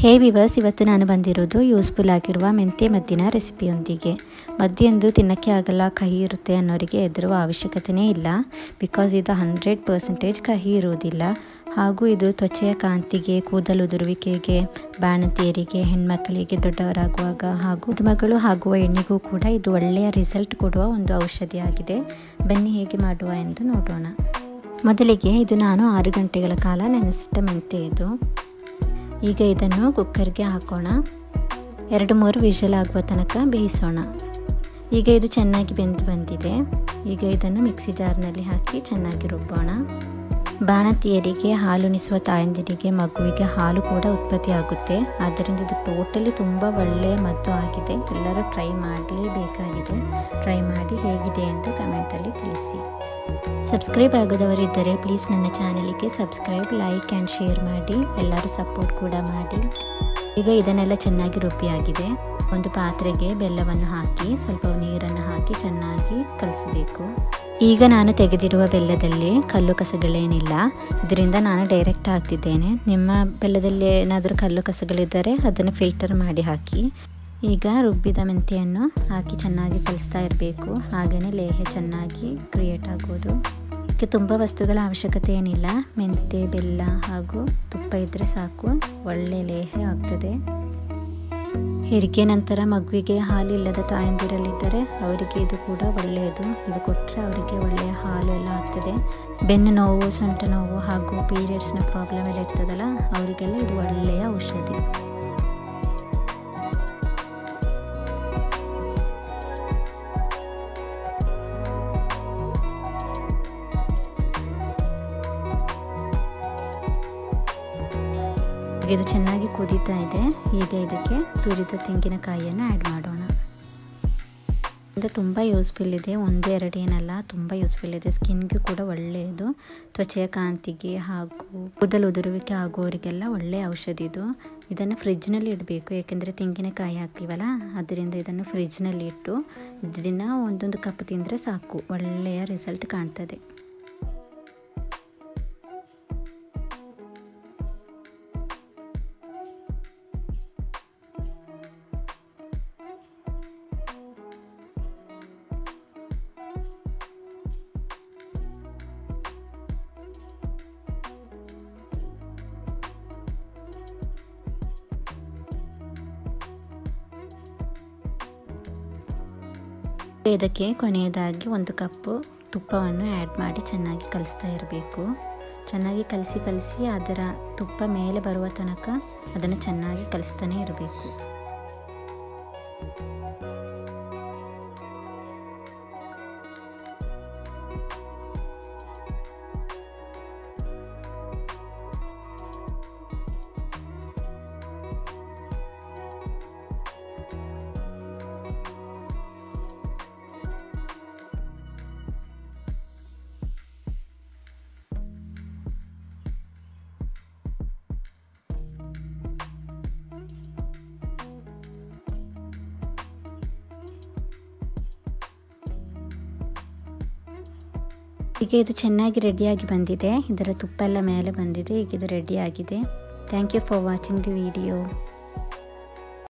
ಹೇ viewers, ಇವತ್ತು ನಾನು ಬಂದಿರೋದು ಯೂಸ್ಫುಲ್ ಆಗಿರುವ ಮೆಂತ್ಯ ಮದ್ದಿನ ರೆಸಿಪಿಯೊಂದಿಗೆ. ಮದ್ದಿಯೊಂದು ತಿನ್ನಕ್ಕೆ ಆಗಲ್ಲ, ಕಹಿ ಇರುತ್ತೆ ಅನ್ನೋರಿಗೆ ಹೆದರುವ ಅವಶ್ಯಕತೆಯೇ ಇಲ್ಲ. ಬಿಕಾಸ್ ಇದು 100% ಕಹಿ ಇರುವುದಿಲ್ಲ. ಹಾಗೂ ಇದು ತ್ವಚೆಯ ಕಾಂತಿಗೆ, ಕೂದಲು ಉದುರುವಿಕೆಗೆ, ಬಾಣಂತಿಯರಿಗೆ, ಹೆಣ್ಮಕ್ಕಳಿಗೆ, ದೊಡ್ಡವರಾಗುವಾಗ ಹಾಗೂ ಮದುಮಗಳು ಆಗುವ ಹೆಣ್ಣಿಗೂ ಕೂಡ ಇದು ಒಳ್ಳೆಯ ರಿಸಲ್ಟ್ ಕೊಡುವ ಒಂದು ಔಷಧಿಯಾಗಿದೆ. ಬನ್ನಿ ಹೇಗೆ ಮಾಡುವ ಎಂದು ನೋಡೋಣ. ಮೊದಲಿಗೆ ಇದು ನಾನು 6 ಗಂಟೆಗಳ ಕಾಲ ನೆನೆಸಿಟ್ಟ ಮೆಂತ್ಯ ಇದು. ಈಗ ಇದನ್ನು ಕುಕ್ಕರ್ಗೆ ಹಾಕೋಣ. 2-3 ವಿಷಲ್ ಆಗುವ ತನಕ ಬೇಯಿಸೋಣ. ಈಗ ಇದು ಚೆನ್ನಾಗಿ ಬೆಂದು ಬಂದಿದೆ. ಈಗ ಇದನ್ನು ಮಿಕ್ಸಿ ಜಾರ್ನಲ್ಲಿ ಹಾಕಿ ಚೆನ್ನಾಗಿ ರುಬ್ಬೋಣ. ಬಾಣಂತಿಯರಿಗೆ, ಹಾಲುಣಿಸುವ ತಾಯಂದಿರಿಗೆ, ಮಗುವಿಗೆ ಹಾಲು ಕೂಡ ಉತ್ಪತ್ತಿ ಆಗುತ್ತೆ. ಆದ್ದರಿಂದ ಇದು ಟೋಟಲಿ ತುಂಬ ಒಳ್ಳೆಯ ಮದ್ದು ಆಗಿದೆ. ಎಲ್ಲರೂ ಟ್ರೈ ಮಾಡಲೇಬೇಕಾಗಿದೆ. ಟ್ರೈ ಮಾಡಿ ಹೇಗಿದೆ ಎಂದು ಕಮೆಂಟಲ್ಲಿ ತಿಳಿಸಿ. ಸಬ್ಸ್ಕ್ರೈಬ್ ಆಗದವರಿದ್ದರೆ ಪ್ಲೀಸ್ ನನ್ನ ಚಾನಲಿಗೆ ಸಬ್ಸ್ಕ್ರೈಬ್, ಲೈಕ್ ಆ್ಯಂಡ್ ಶೇರ್ ಮಾಡಿ. ಎಲ್ಲರೂ ಸಪೋರ್ಟ್ ಕೂಡ ಮಾಡಿ. ಈಗ ಇದನ್ನೆಲ್ಲ ಚೆನ್ನಾಗಿ ರುಬ್ಬಿಯಾಗಿದೆ. ಒಂದು ಪಾತ್ರೆಗೆ ಬೆಲ್ಲವನ್ನು ಹಾಕಿ ಸ್ವಲ್ಪ ನೀರನ್ನು ಹಾಕಿ ಚೆನ್ನಾಗಿ ಕಲಿಸಬೇಕು. ಈಗ ನಾನು ತೆಗೆದಿರುವ ಬೆಲ್ಲದಲ್ಲಿ ಕಲ್ಲು ಕಸಗಳೇನಿಲ್ಲ, ಇದರಿಂದ ನಾನು ಡೈರೆಕ್ಟ್ ಹಾಕ್ತಿದ್ದೇನೆ. ನಿಮ್ಮ ಬೆಲ್ಲದಲ್ಲಿ ಏನಾದರೂ ಕಲ್ಲು ಕಸಗಳಿದ್ದರೆ ಅದನ್ನು ಫಿಲ್ಟರ್ ಮಾಡಿ ಹಾಕಿ. ಈಗ ರುಬ್ಬಿದ ಮೆಂತ್ಯವನ್ನು ಹಾಕಿ ಚೆನ್ನಾಗಿ ಕಲಿಸ್ತಾ ಇರಬೇಕು. ಹಾಗೆಯೇ ಲೇಹ್ಯ ಚೆನ್ನಾಗಿ ಕ್ರಿಯೇಟ್ ಆಗೋದು. ಇದಕ್ಕೆ ತುಂಬ ವಸ್ತುಗಳ ಅವಶ್ಯಕತೆ ಏನಿಲ್ಲ. ಮೆಂತ್ಯ, ಬೆಲ್ಲ ಹಾಗೂ ತುಪ್ಪ ಇದ್ದರೆ ಸಾಕು, ಒಳ್ಳೆ ಲೇಹ್ಯ ಆಗ್ತದೆ. ಹೆರಿಗೆ ನಂತರ ಮಗುವಿಗೆ ಹಾಲಿಲ್ಲದ ತಾಯಂದಿರಲ್ಲಿದ್ದರೆ ಅವರಿಗೆ ಇದು ಕೂಡ ಒಳ್ಳೆಯದು. ಇದು ಕೊಟ್ಟರೆ ಅವರಿಗೆ ಒಳ್ಳೆಯ ಹಾಲು ಎಲ್ಲ ಆಗ್ತದೆ. ಬೆನ್ನು ನೋವು, ಸೊಂಟ ನೋವು ಹಾಗೂ ಪೀರಿಯಡ್ಸ್ನ ಪ್ರಾಬ್ಲಮ್ ಎಲ್ಲ ಇರ್ತದಲ್ಲ, ಅವರಿಗೆಲ್ಲ ಇದು ಒಳ್ಳೆಯ ಔಷಧಿ. ಇದು ಚೆನ್ನಾಗಿ ಕುದೀತಾ ಇದೆ. ಈಗ ಇದಕ್ಕೆ ತುರಿದ ತೆಂಗಿನಕಾಯಿಯನ್ನು ಆ್ಯಡ್ ಮಾಡೋಣ. ಇದು ತುಂಬ ಯೂಸ್ಫುಲ್ ಇದೆ, 1-2 ಏನಲ್ಲ, ತುಂಬ ಯೂಸ್ಫುಲ್ ಇದೆ. ಸ್ಕಿನ್ಗೂ ಕೂಡ ಒಳ್ಳೆಯದು. ತ್ವಚೆಯ ಕಾಂತಿಗೆ ಹಾಗೂ ಕೂದಲು ಉದುರುವಿಕೆ ಆಗುವವರಿಗೆಲ್ಲ ಒಳ್ಳೆಯ ಔಷಧಿ ಇದು. ಇದನ್ನು ಫ್ರಿಜ್ನಲ್ಲಿ ಇಡಬೇಕು, ಏಕೆಂದರೆ ತೆಂಗಿನಕಾಯಿ ಹಾಕ್ತೀವಲ್ಲ, ಅದರಿಂದ ಇದನ್ನು ಫ್ರಿಜ್ನಲ್ಲಿ ಇಟ್ಟು ದಿನ 1 ಕಪ್ ತಿಂದರೆ ಸಾಕು, ಒಳ್ಳೆಯ ರಿಸಲ್ಟ್ ಕಾಣ್ತದೆ. ಇದಕ್ಕೆ ಕೊನೆಯದಾಗಿ 1 ಕಪ್ ತುಪ್ಪವನ್ನು ಆ್ಯಡ್ ಮಾಡಿ ಚೆನ್ನಾಗಿ ಕಲಿಸ್ತಾ ಇರಬೇಕು. ಚೆನ್ನಾಗಿ ಕಲಿಸಿ ಅದರ ತುಪ್ಪ ಮೇಲೆ ಬರುವ ತನಕ ಅದನ್ನು ಚೆನ್ನಾಗಿ ಕಲಿಸ್ತಾನೆ ಇರಬೇಕು. ಈಗ ಇದು ಚೆನ್ನಾಗಿ ರೆಡಿಯಾಗಿ ಬಂದಿದೆ. ಇದರ ತುಪ್ಪ ಎಲ್ಲ ಮೇಲೆ ಬಂದಿದೆ. ಈಗ ಇದು ರೆಡಿಯಾಗಿದೆ. Thank you for watching the video.